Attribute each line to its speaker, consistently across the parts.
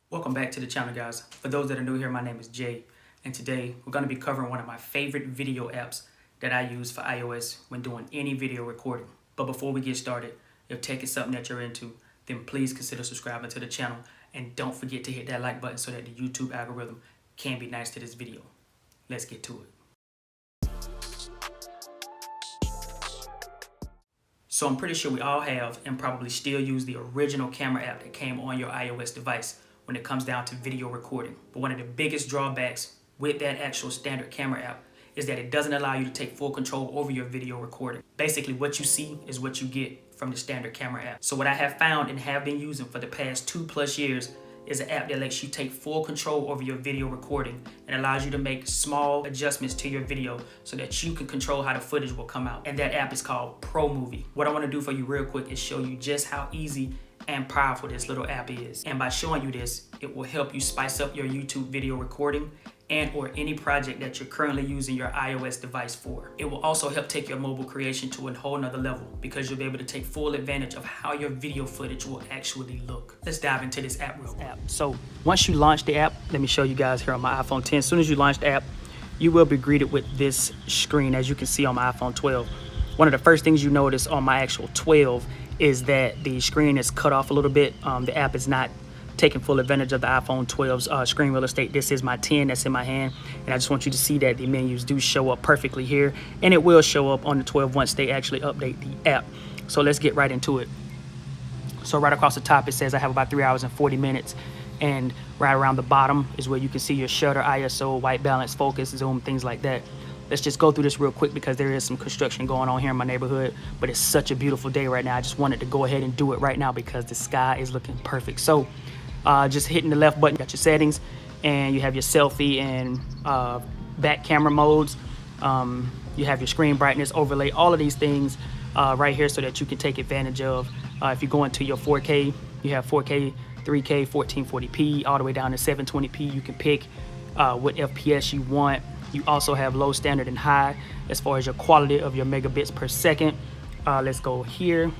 Speaker 1: Welcome back to the channel, guys. For those that are new here, my name is Jay, and today we're going to be covering one of my favorite video apps that I use for iOS when doing any video recording. But before we get started, if tech is something that you're into, then please consider subscribing to the channel, and don't forget to hit that like button so that the YouTube algorithm can be nice to this video. Let's get to it. So I'm pretty sure we all have and probably still use the original camera app that came on your iOS device when it comes down to video recording. But one of the biggest drawbacks with that actual standard camera app is that it doesn't allow you to take full control over your video recording. Basically, what you see is what you get from the standard camera app. So what I have found and have been using for the past 2+ years is an app that lets you take full control over your video recording and allows you to make small adjustments to your video so that you can control how the footage will come out. And that app is called ProMovie. What I want to do for you real quick is show you just how easy and powerful this little app is. And by showing you this, it will help you spice up your YouTube video recording and or any project that you're currently using your iOS device for. It will also help take your mobile creation to a whole nother level because you'll be able to take full advantage of how your video footage will actually look. Let's dive into this app real quick. So once you launch the app, let me show you guys here on my iPhone 10. As soon as you launch the app, you will be greeted with this screen as you can see on my iPhone 12. One of the first things you notice on my actual 12 is that the screen is cut off a little bit. The app is not taking full advantage of the iPhone 12's screen real estate. This is my 10 that's in my hand, and I just want you to see that the menus do show up perfectly here, and it will show up on the 12 once they actually update the app. So let's get right into it. So right across the top it says I have about 3 hours and 40 minutes, and right around the bottom is where you can see your shutter, ISO, white balance, focus, zoom, things like that. Let's just go through this real quick because there is some construction going on here in my neighborhood, but it's such a beautiful day right now. I just wanted to go ahead and do it right now because the sky is looking perfect. So just hitting the left button, you got your settings, and you have your selfie and back camera modes. You have your screen brightness, overlay, all of these things right here so that you can take advantage of. If you go into your 4K, you have 4K, 3K, 1440p, all the way down to 720p. You can pick what FPS you want. You also have low, standard, and high as far as your quality of your megabits per second. Let's go here.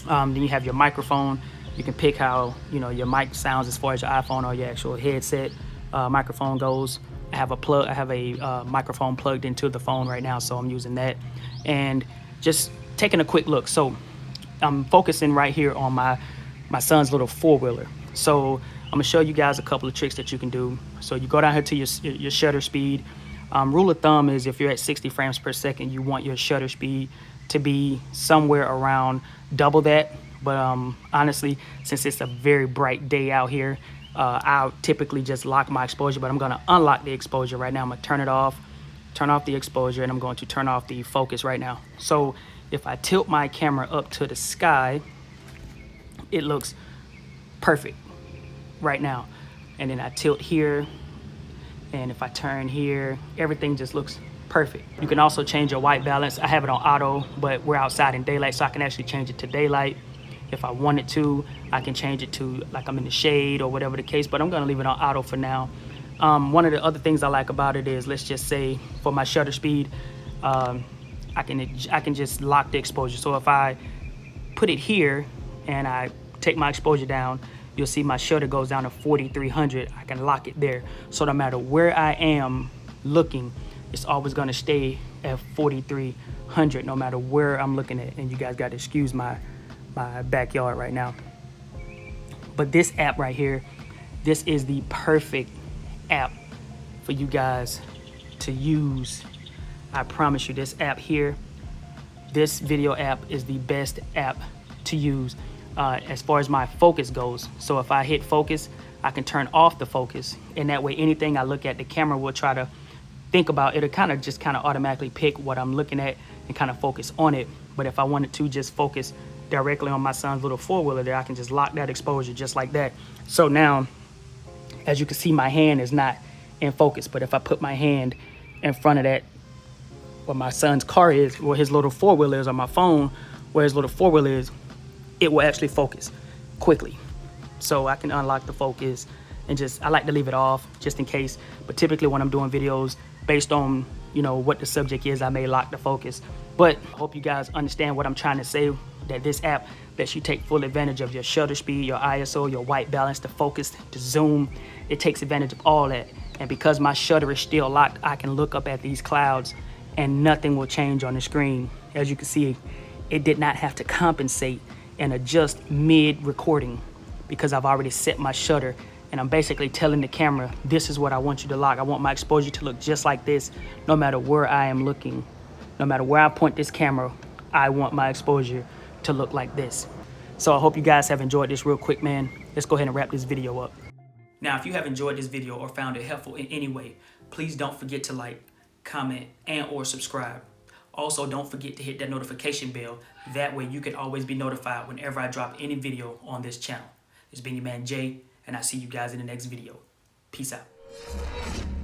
Speaker 1: Then you have your microphone. You can pick how your mic sounds as far as your iPhone or your actual headset microphone goes. I have a microphone plugged into the phone right now, so I'm using that. And just taking a quick look. So I'm focusing right here on my son's little four-wheeler. So I'm gonna show you guys a couple of tricks that you can do. So you go down here to your shutter speed. Rule of thumb is if you're at 60 frames per second, you want your shutter speed to be somewhere around double that. But honestly, since it's a very bright day out here, I'll typically just lock my exposure, but I'm gonna unlock the exposure right now. I'm gonna turn it off, turn off the exposure, and I'm going to turn off the focus right now. So if I tilt my camera up to the sky, it looks perfect right now. And then I tilt here, and if I turn here, everything just looks perfect. You can also change your white balance. I have it on auto, but we're outside in daylight, so I can actually change it to daylight. If I wanted to, I can change it to like I'm in the shade or whatever the case, but I'm gonna leave it on auto for now. One of the other things I like about it is, let's just say for my shutter speed, I can just lock the exposure. So if I put it here and I take my exposure down, you'll see my shutter goes down to 4300. I can lock it there. So no matter where I am looking, it's always gonna stay at 4300 no matter where I'm looking at. And you guys gotta excuse my backyard right now. But this app right here, this is the perfect app for you guys to use. I promise you, this app here, this video app is the best app to use as far as my focus goes. So if I hit focus, I can turn off the focus, and that way anything I look at, the camera will try to think about. It'll kind of automatically pick what I'm looking at and kind of focus on it. But if I wanted to just focus directly on my son's little four-wheeler there, I can just lock that exposure just like that. So now, as you can see, my hand is not in focus, but if I put my hand in front of that, where my son's car is, where his little four-wheeler is, on my phone, where his little four-wheeler is, it will actually focus quickly. So I can unlock the focus and I like to leave it off just in case. But typically when I'm doing videos based on, you know, what the subject is, I may lock the focus. But I hope you guys understand what I'm trying to say, that this app lets you take full advantage of your shutter speed, your ISO, your white balance, the focus, the zoom. It takes advantage of all that. And because my shutter is still locked, I can look up at these clouds and nothing will change on the screen. As you can see, it did not have to compensate and adjust mid-recording because I've already set my shutter, and I'm basically telling the camera, this is what I want you to lock. I want my exposure to look just like this, no matter where I am looking. No matter where I point this camera, I want my exposure to look like this. So I hope you guys have enjoyed this real quick, man. Let's go ahead and wrap this video up. Now, if you have enjoyed this video or found it helpful in any way, please don't forget to like, comment, and/or subscribe. Also, don't forget to hit that notification bell. That way you can always be notified whenever I drop any video on this channel. It's been your man Jay, and I'll see you guys in the next video. Peace out.